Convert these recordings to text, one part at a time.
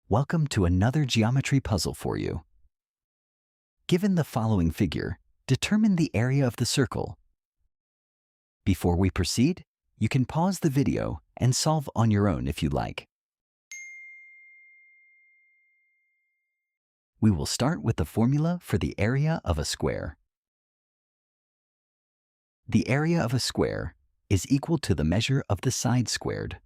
Welcome to another geometry puzzle for you. Given the following figure, determine the area of the circle. Before we proceed, you can pause the video and solve on your own if you like. We will start with the formula for the area of a square. The area of a square is equal to the measure of the side squared.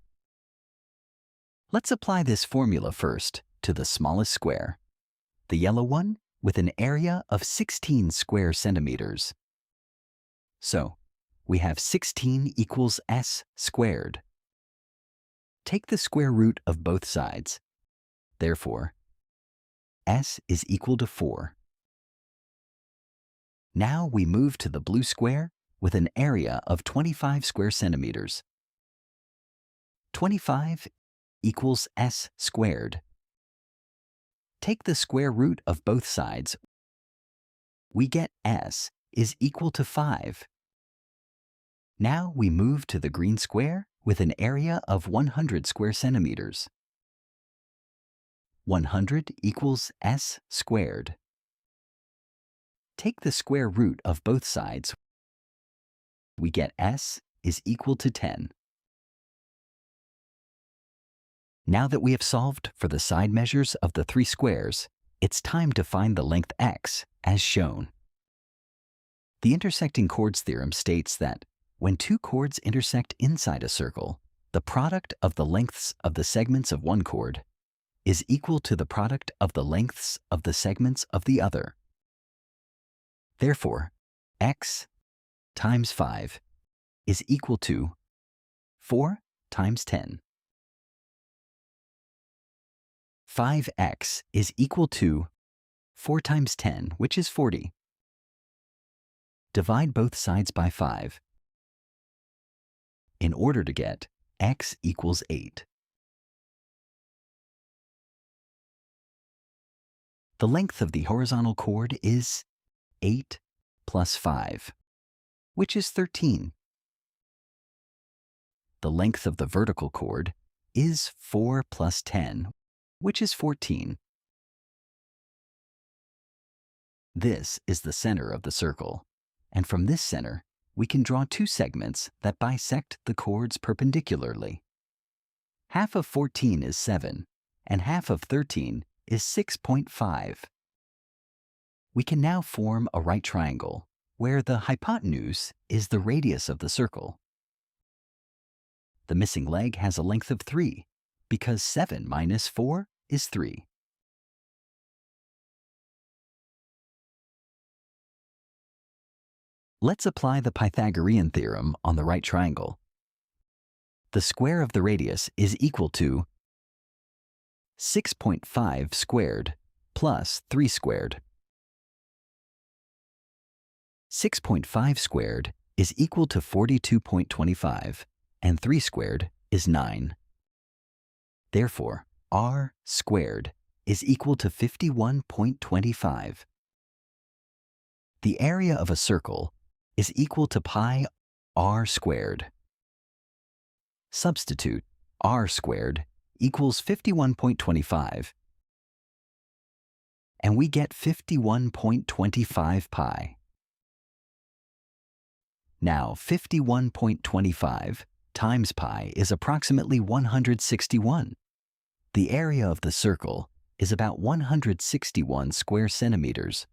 Let's apply this formula first to the smallest square, the yellow one with an area of 16 square centimeters. So, we have 16 equals s squared. Take the square root of both sides. Therefore, s is equal to 4. Now we move to the blue square with an area of 25 square centimeters. 25 equals s squared. Take the square root of both sides. We get s is equal to 5. Now we move to the green square with an area of 100 square centimeters. 100 equals s squared. Take the square root of both sides. We get s is equal to 10. Now that we have solved for the side measures of the three squares, it's time to find the length x as shown. The intersecting chords theorem states that when two chords intersect inside a circle, the product of the lengths of the segments of one chord is equal to the product of the lengths of the segments of the other. Therefore, x times 5 is equal to 4 times 10. 5x is equal to 4 times 10, which is 40. Divide both sides by 5 in order to get x equals 8. The length of the horizontal chord is 8 plus 5, which is 13. The length of the vertical chord is 4 plus 10, which is 14. This is the center of the circle, and from this center, we can draw two segments that bisect the chords perpendicularly. Half of 14 is 7, and half of 13 is 6.5. We can now form a right triangle, where the hypotenuse is the radius of the circle. The missing leg has a length of 3, because 7 minus 4 is 3. Let's apply the Pythagorean theorem on the right triangle. The square of the radius is equal to 6.5 squared plus 3 squared. 6.5 squared is equal to 42.25, and 3 squared is 9. Therefore, r squared is equal to 51.25. The area of a circle is equal to pi r squared. Substitute r squared equals 51.25, and we get 51.25 pi. Now, 51.25 times pi is approximately 161. The area of the circle is about 161 square centimeters.